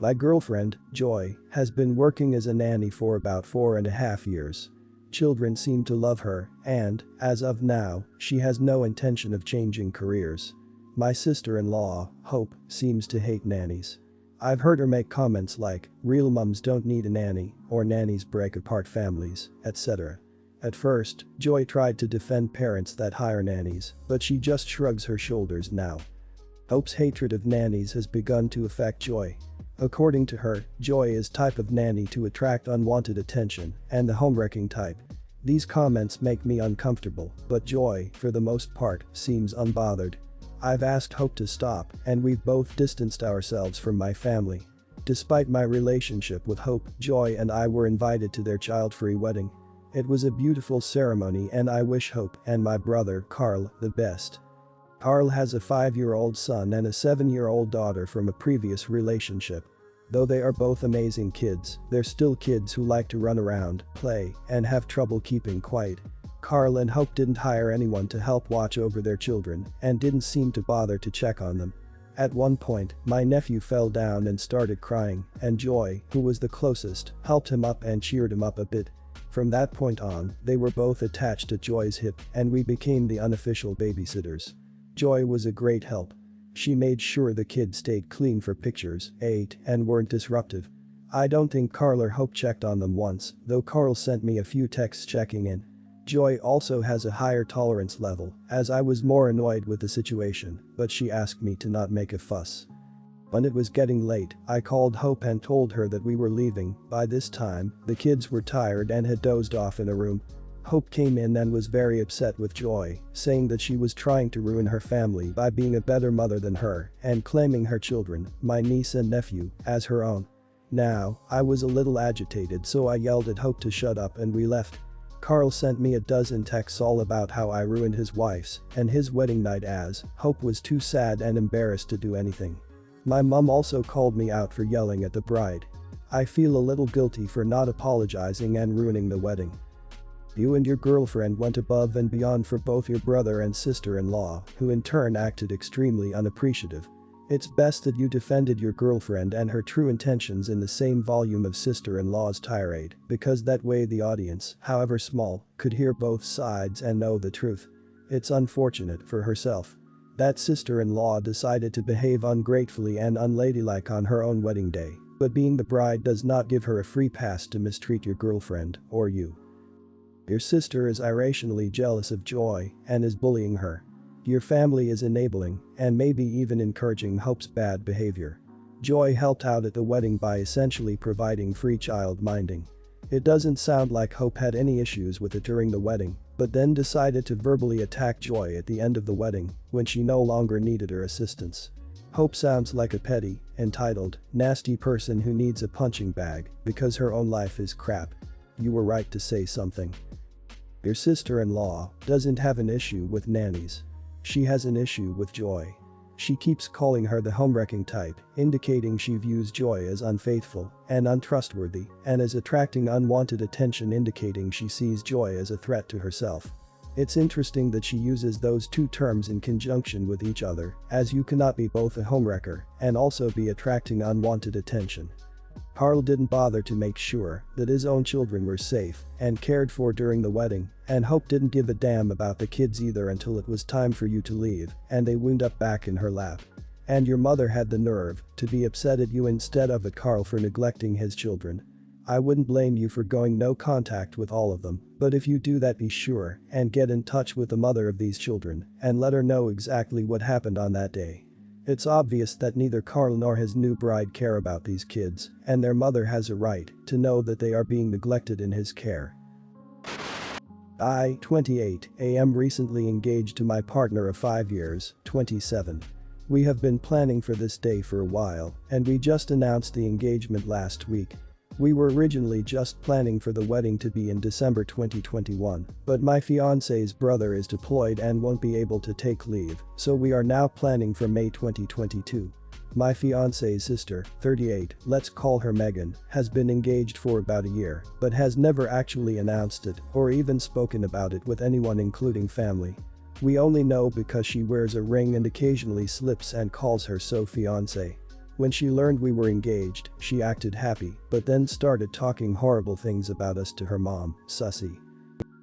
My girlfriend, Joy, has been working as a nanny for about 4.5 years. Children seem to love her, and, as of now, she has no intention of changing careers. My sister-in-law, Hope, seems to hate nannies. I've heard her make comments like, "Real mums don't need a nanny," or "Nannies break apart families," etc. At first, Joy tried to defend parents that hire nannies, but she just shrugs her shoulders now. Hope's hatred of nannies has begun to affect Joy. According to her, Joy is type of nanny to attract unwanted attention and the homewrecking type. These comments make me uncomfortable, but Joy, for the most part, seems unbothered. I've asked Hope to stop, and we've both distanced ourselves from my family. Despite my relationship with Hope, Joy and I were invited to their child-free wedding. It was a beautiful ceremony and I wish Hope and my brother, Carl, the best. Carl has a 5-year-old son and a 7-year-old daughter from a previous relationship. Though they are both amazing kids, they're still kids who like to run around, play, and have trouble keeping quiet. Carl and Hope didn't hire anyone to help watch over their children and didn't seem to bother to check on them. At one point, my nephew fell down and started crying, and Joy, who was the closest, helped him up and cheered him up a bit. From that point on, they were both attached to Joy's hip and we became the unofficial babysitters. Joy was a great help. She made sure the kids stayed clean for pictures, ate, and weren't disruptive. I don't think Carl or Hope checked on them once, though Carl sent me a few texts checking in. Joy also has a higher tolerance level, as I was more annoyed with the situation, but she asked me to not make a fuss. When it was getting late, I called Hope and told her that we were leaving. By this time, the kids were tired and had dozed off in a room. Hope came in and was very upset with Joy, saying that she was trying to ruin her family by being a better mother than her and claiming her children, my niece and nephew, as her own. Now, I was a little agitated, so I yelled at Hope to shut up and we left. Carl sent me a dozen texts all about how I ruined his wife's and his wedding night, as Hope was too sad and embarrassed to do anything. My mom also called me out for yelling at the bride. I feel a little guilty for not apologizing and ruining the wedding. You and your girlfriend went above and beyond for both your brother and sister-in-law, who in turn acted extremely unappreciative. It's best that you defended your girlfriend and her true intentions in the same volume of sister-in-law's tirade, because that way the audience, however small, could hear both sides and know the truth. It's unfortunate for herself. That sister-in-law decided to behave ungratefully and unladylike on her own wedding day, but being the bride does not give her a free pass to mistreat your girlfriend or you. Your sister is irrationally jealous of Joy and is bullying her. Your family is enabling and maybe even encouraging Hope's bad behavior. Joy helped out at the wedding by essentially providing free child minding. It doesn't sound like Hope had any issues with it during the wedding, but then decided to verbally attack Joy at the end of the wedding when she no longer needed her assistance. Hope sounds like a petty, entitled, nasty person who needs a punching bag because her own life is crap. You were right to say something. Your sister-in-law doesn't have an issue with nannies. She has an issue with Joy. She keeps calling her the homewrecking type, indicating she views Joy as unfaithful and untrustworthy, and as attracting unwanted attention, indicating she sees Joy as a threat to herself. It's interesting that she uses those two terms in conjunction with each other, as you cannot be both a homewrecker and also be attracting unwanted attention. Carl didn't bother to make sure that his own children were safe and cared for during the wedding, and Hope didn't give a damn about the kids either until it was time for you to leave and they wound up back in her lap. And your mother had the nerve to be upset at you instead of at Carl for neglecting his children. I wouldn't blame you for going no contact with all of them, but if you do that, be sure and get in touch with the mother of these children and let her know exactly what happened on that day. It's obvious that neither Carl nor his new bride care about these kids, and their mother has a right to know that they are being neglected in his care. I, 28, am recently engaged to my partner of 5 years, 27. We have been planning for this day for a while, and we just announced the engagement last week. We were originally just planning for the wedding to be in December 2021, but my fiance's brother is deployed and won't be able to take leave, so we are now planning for May 2022. My fiance's sister, 38, let's call her Megan, has been engaged for about a year, but has never actually announced it or even spoken about it with anyone, including family. We only know because she wears a ring and occasionally slips and calls her so fiance. When she learned we were engaged, she acted happy, but then started talking horrible things about us to her mom, Sussy.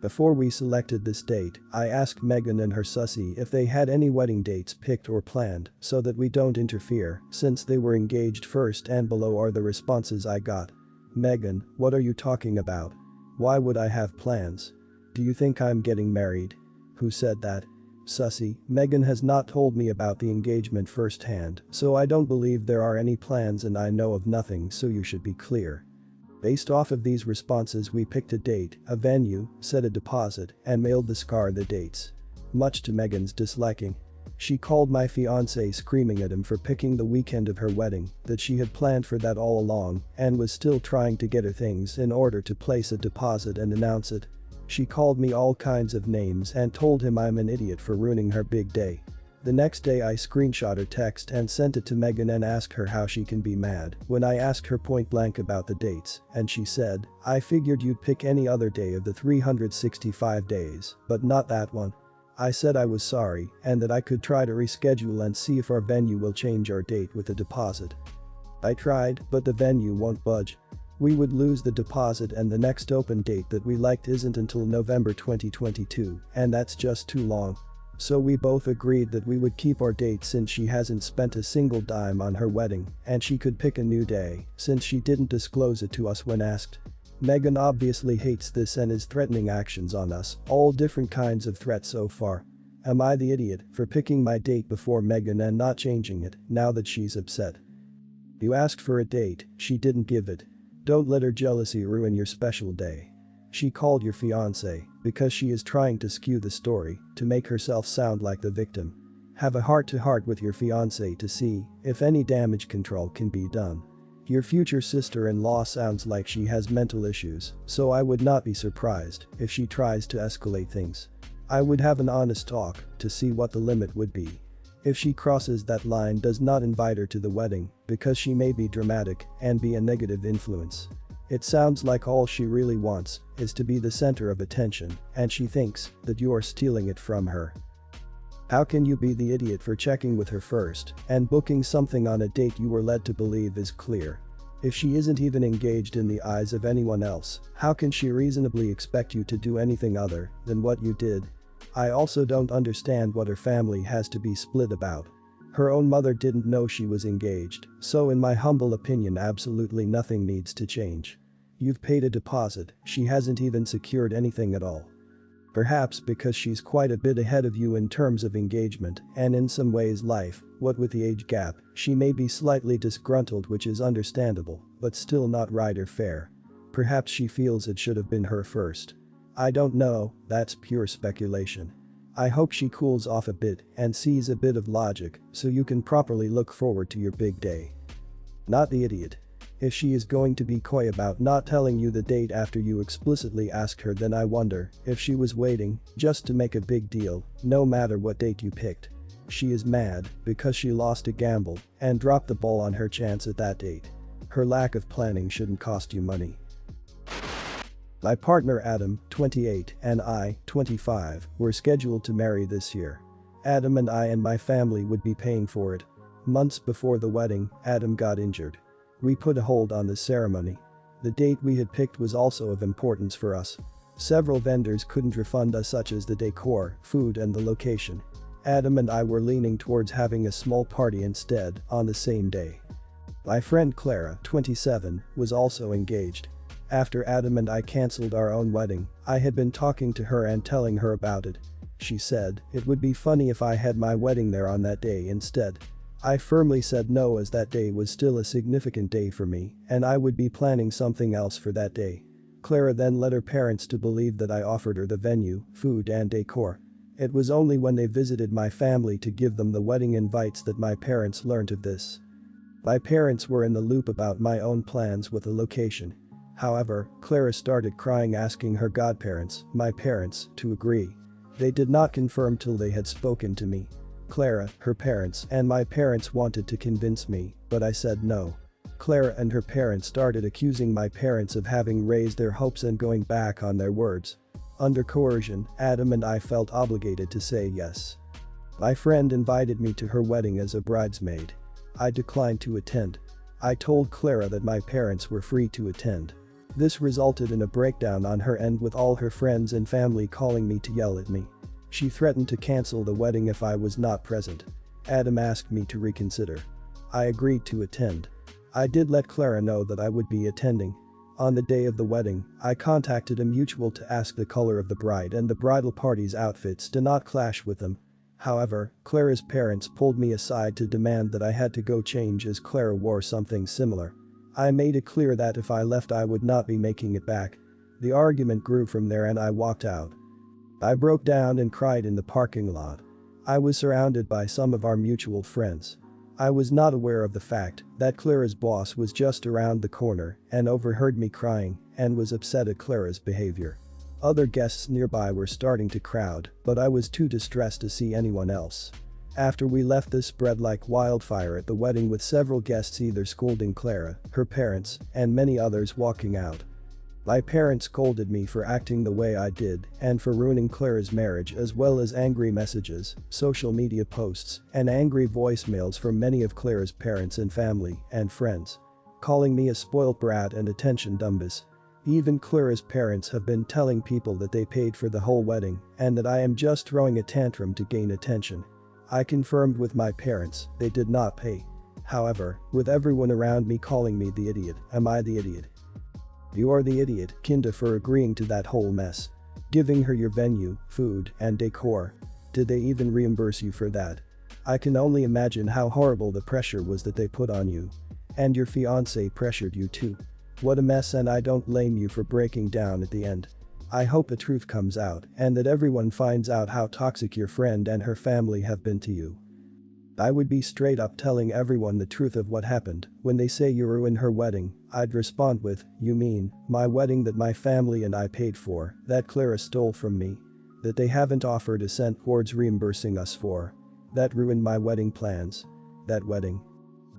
Before we selected this date, I asked Megan and her Sussy if they had any wedding dates picked or planned so that we don't interfere, since they were engaged first, and below are the responses I got. Megan, what are you talking about? Why would I have plans? Do you think I'm getting married? Who said that? Sussy, Megan has not told me about the engagement firsthand, so I don't believe there are any plans and I know of nothing, so you should be clear. Based off of these responses we picked a date, a venue, set a deposit, and mailed the scar the dates. Much to Megan's disliking. She called my fiancé screaming at him for picking the weekend of her wedding, that she had planned for that all along, and was still trying to get her things in order to place a deposit and announce it. She called me all kinds of names and told him I'm an idiot for ruining her big day. The next day I screenshot her text and sent it to Megan and asked her how she can be mad when I asked her point blank about the dates, and she said, I figured you'd pick any other day of the 365 days, but not that one. I said I was sorry and that I could try to reschedule and see if our venue will change our date with the deposit. I tried, but the venue won't budge. We would lose the deposit and the next open date that we liked isn't until November 2022, and that's just too long. So we both agreed that we would keep our date since she hasn't spent a single dime on her wedding and she could pick a new day since she didn't disclose it to us when asked. Megan obviously hates this and is threatening actions on us, all different kinds of threats so far. Am I the idiot for picking my date before Megan and not changing it now that she's upset? You asked for a date, she didn't give it. Don't let her jealousy ruin your special day. She called your fiancé because she is trying to skew the story to make herself sound like the victim. Have a heart-to-heart with your fiancé to see if any damage control can be done. Your future sister-in-law sounds like she has mental issues, so I would not be surprised if she tries to escalate things. I would have an honest talk to see what the limit would be. If she crosses that line, does not invite her to the wedding because she may be dramatic and be a negative influence. It sounds like all she really wants is to be the center of attention and she thinks that you are stealing it from her. How can you be the idiot for checking with her first and booking something on a date you were led to believe is clear? If she isn't even engaged in the eyes of anyone else, how can she reasonably expect you to do anything other than what you did? I also don't understand what her family has to be split about. Her own mother didn't know she was engaged, so in my humble opinion absolutely nothing needs to change. You've paid a deposit, she hasn't even secured anything at all. Perhaps because she's quite a bit ahead of you in terms of engagement and in some ways life, what with the age gap, she may be slightly disgruntled, which is understandable, but still not right or fair. Perhaps she feels it should have been her first. I don't know, that's pure speculation. I hope she cools off a bit and sees a bit of logic so you can properly look forward to your big day. Not the idiot. If she is going to be coy about not telling you the date after you explicitly ask her, then I wonder if she was waiting just to make a big deal, no matter what date you picked. She is mad because she lost a gamble and dropped the ball on her chance at that date. Her lack of planning shouldn't cost you money. My partner Adam, 28, and I, 25, were scheduled to marry this year. Adam and I and my family would be paying for it. Months before the wedding, Adam got injured. We put a hold on the ceremony. The date we had picked was also of importance for us. Several vendors couldn't refund us, such as the decor, food, and the location. Adam and I were leaning towards having a small party instead on the same day. My friend Clara, 27, was also engaged. After Adam and I cancelled our own wedding, I had been talking to her and telling her about it. She said it would be funny if I had my wedding there on that day instead. I firmly said no, as that day was still a significant day for me and I would be planning something else for that day. Clara then led her parents to believe that I offered her the venue, food and decor. It was only when they visited my family to give them the wedding invites that my parents learned of this. My parents were in the loop about my own plans with the location. However, Clara started crying, asking her godparents, my parents, to agree. They did not confirm till they had spoken to me. Clara, her parents, and my parents wanted to convince me, but I said no. Clara and her parents started accusing my parents of having raised their hopes and going back on their words. Under coercion, Adam and I felt obligated to say yes. My friend invited me to her wedding as a bridesmaid. I declined to attend. I told Clara that my parents were free to attend. This resulted in a breakdown on her end, with all her friends and family calling me to yell at me. She threatened to cancel the wedding if I was not present. Adam asked me to reconsider. I agreed to attend. I did let Clara know that I would be attending. On the day of the wedding, I contacted a mutual to ask the color of the bride and the bridal party's outfits to not clash with them. However, Clara's parents pulled me aside to demand that I had to go change, as Clara wore something similar. I made it clear that if I left I would not be making it back. The argument grew from there and I walked out. I broke down and cried in the parking lot. I was surrounded by some of our mutual friends. I was not aware of the fact that Clara's boss was just around the corner and overheard me crying and was upset at Clara's behavior. Other guests nearby were starting to crowd, but I was too distressed to see anyone else. After we left, this spread like wildfire at the wedding, with several guests either scolding Clara, her parents, and many others walking out. My parents scolded me for acting the way I did and for ruining Clara's marriage, as well as angry messages, social media posts, and angry voicemails from many of Clara's parents and family and friends, calling me a spoiled brat and attention dumbass. Even Clara's parents have been telling people that they paid for the whole wedding and that I am just throwing a tantrum to gain attention. I confirmed with my parents they did not pay. However, with everyone around me calling me the idiot, am I the idiot? You are the idiot, Kinda, for agreeing to that whole mess. Giving her your venue, food, and decor. Did they even reimburse you for that? I can only imagine how horrible the pressure was that they put on you. And your fiancé pressured you too. What a mess, and I don't blame you for breaking down at the end. I hope the truth comes out and that everyone finds out how toxic your friend and her family have been to you. I would be straight up telling everyone the truth of what happened. When they say you ruined her wedding, I'd respond with, you mean, my wedding that my family and I paid for, that Clara stole from me? That they haven't offered a cent towards reimbursing us for? That ruined my wedding plans? That wedding?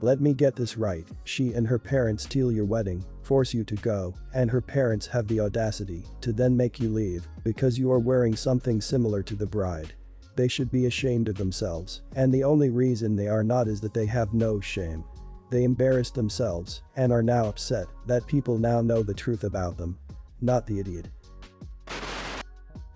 Let me get this right, she and her parents steal your wedding, force you to go, and her parents have the audacity to then make you leave because you are wearing something similar to the bride. They should be ashamed of themselves, and the only reason they are not is that they have no shame. They embarrassed themselves and are now upset that people now know the truth about them. Not the idiot.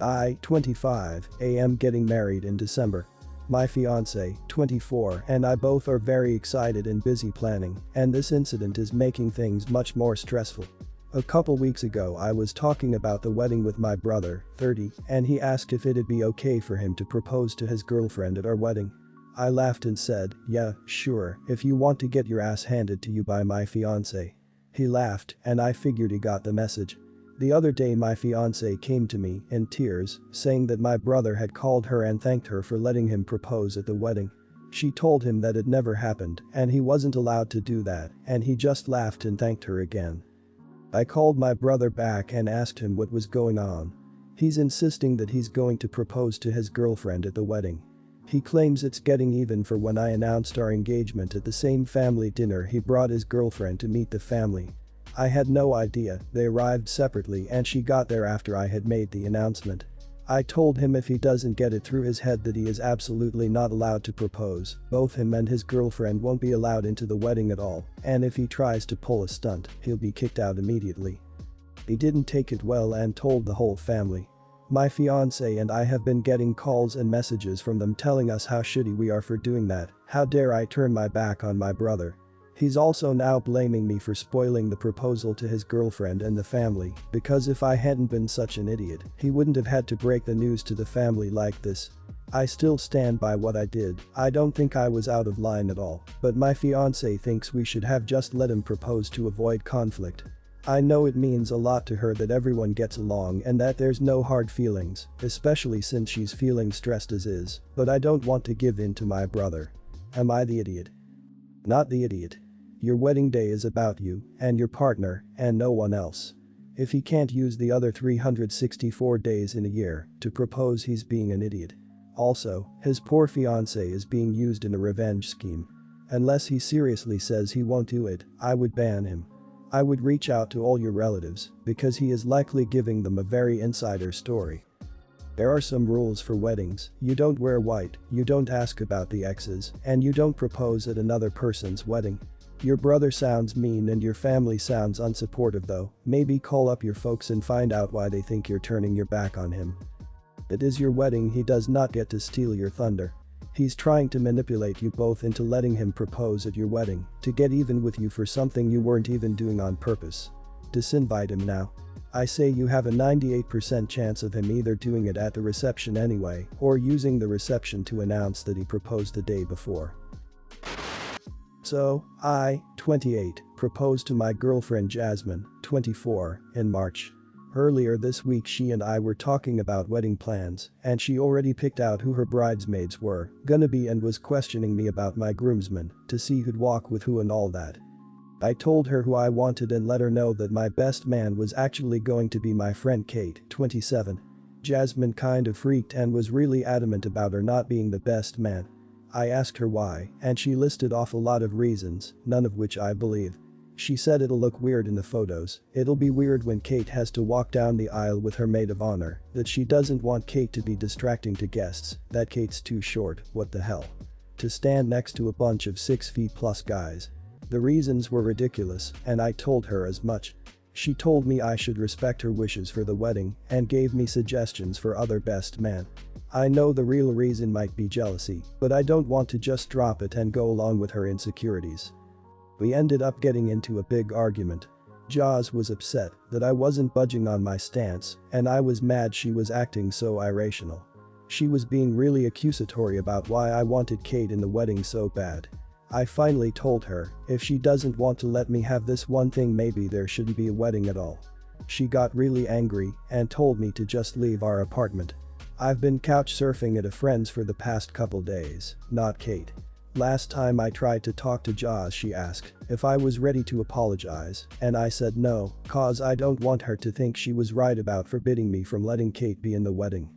I, 25, am getting married in December. My fiancé, 24, and I both are very excited and busy planning, and this incident is making things much more stressful. A couple weeks ago I was talking about the wedding with my brother, 30, and he asked if it'd be okay for him to propose to his girlfriend at our wedding. I laughed and said, yeah, sure, if you want to get your ass handed to you by my fiancé. He laughed, and I figured he got the message. The other day my fiancé came to me in tears, saying that my brother had called her and thanked her for letting him propose at the wedding. She told him that it never happened and he wasn't allowed to do that, and he just laughed and thanked her again. I called my brother back and asked him what was going on. He's insisting that he's going to propose to his girlfriend at the wedding. He claims it's getting even for when I announced our engagement at the same family dinner he brought his girlfriend to meet the family. I had no idea, they arrived separately and she got there after I had made the announcement. I told him if he doesn't get it through his head that he is absolutely not allowed to propose, both him and his girlfriend won't be allowed into the wedding at all, and if he tries to pull a stunt, he'll be kicked out immediately. He didn't take it well and told the whole family. My fiancé and I have been getting calls and messages from them telling us how shitty we are for doing that. How dare I turn my back on my brother. He's also now blaming me for spoiling the proposal to his girlfriend and the family, because if I hadn't been such an idiot, he wouldn't have had to break the news to the family like this. I still stand by what I did. I don't think I was out of line at all, but my fiancé thinks we should have just let him propose to avoid conflict. I know it means a lot to her that everyone gets along and that there's no hard feelings, especially since she's feeling stressed as is, but I don't want to give in to my brother. Am I the idiot? Not the idiot. Your wedding day is about you and your partner and no one else. If he can't use the other 364 days in a year to propose, he's being an idiot. Also, his poor fiancé is being used in a revenge scheme. Unless he seriously says he won't do it, I would ban him. I would reach out to all your relatives because he is likely giving them a very insider story. There are some rules for weddings: you don't wear white, you don't ask about the exes, and you don't propose at another person's wedding. Your brother sounds mean and your family sounds unsupportive though. Maybe call up your folks and find out why they think you're turning your back on him. It is your wedding, he does not get to steal your thunder. He's trying to manipulate you both into letting him propose at your wedding, to get even with you for something you weren't even doing on purpose. Disinvite him now. I say you have a 98% chance of him either doing it at the reception anyway or using the reception to announce that he proposed the day before. So, I, 28, proposed to my girlfriend Jasmine, 24, in March. Earlier this week she and I were talking about wedding plans, and she already picked out who her bridesmaids were gonna be and was questioning me about my groomsmen to see who'd walk with who and all that. I told her who I wanted and let her know that my best man was actually going to be my friend Kate, 27. Jasmine kind of freaked and was really adamant about her not being the best man. I asked her why, and she listed off a lot of reasons, none of which I believe. She said it'll look weird in the photos, it'll be weird when Kate has to walk down the aisle with her maid of honor, that she doesn't want Kate to be distracting to guests, that Kate's too short, what the hell. To stand next to a bunch of 6 feet plus guys. The reasons were ridiculous, and I told her as much. She told me I should respect her wishes for the wedding and gave me suggestions for other best man. I know the real reason might be jealousy, but I don't want to just drop it and go along with her insecurities. We ended up getting into a big argument. Jaws was upset that I wasn't budging on my stance, and I was mad she was acting so irrational. She was being really accusatory about why I wanted Kate in the wedding so bad. I finally told her, if she doesn't want to let me have this one thing, maybe there shouldn't be a wedding at all. She got really angry and told me to just leave our apartment. I've been couch surfing at a friend's for the past couple days, not Kate. Last time I tried to talk to Jaws, she asked if I was ready to apologize, and I said no, cause I don't want her to think she was right about forbidding me from letting Kate be in the wedding.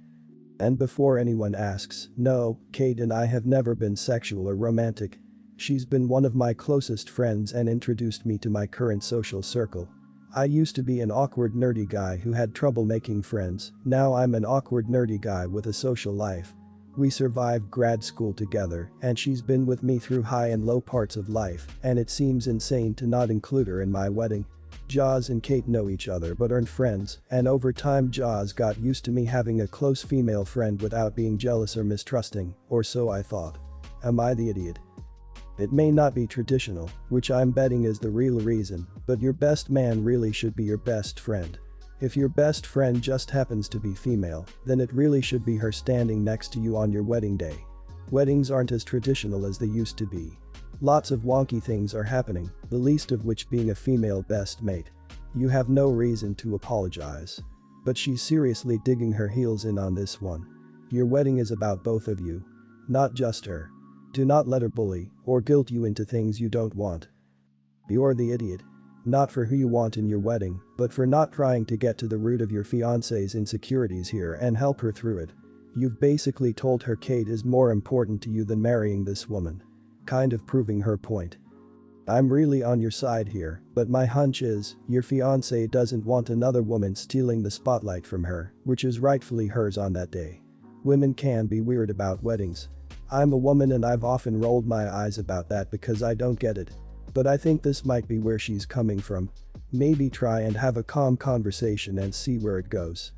And before anyone asks, no, Kate and I have never been sexual or romantic. She's been one of my closest friends and introduced me to my current social circle. I used to be an awkward nerdy guy who had trouble making friends, now I'm an awkward nerdy guy with a social life. We survived grad school together and she's been with me through high and low parts of life, and it seems insane to not include her in my wedding. Jaws and Kate know each other but aren't friends, and over time Jaws got used to me having a close female friend without being jealous or mistrusting, or so I thought. Am I the idiot? It may not be traditional, which I'm betting is the real reason, but your best man really should be your best friend. If your best friend just happens to be female, then it really should be her standing next to you on your wedding day. Weddings aren't as traditional as they used to be. Lots of wonky things are happening, the least of which being a female best mate. You have no reason to apologize. But she's seriously digging her heels in on this one. Your wedding is about both of you, not just her. Do not let her bully or guilt you into things you don't want. You're the idiot. Not for who you want in your wedding, but for not trying to get to the root of your fiance's insecurities here and help her through it. You've basically told her Kate is more important to you than marrying this woman. Kind of proving her point. I'm really on your side here, but my hunch is, your fiancé doesn't want another woman stealing the spotlight from her, which is rightfully hers on that day. Women can be weird about weddings. I'm a woman and I've often rolled my eyes about that because I don't get it. But I think this might be where she's coming from. Maybe try and have a calm conversation and see where it goes.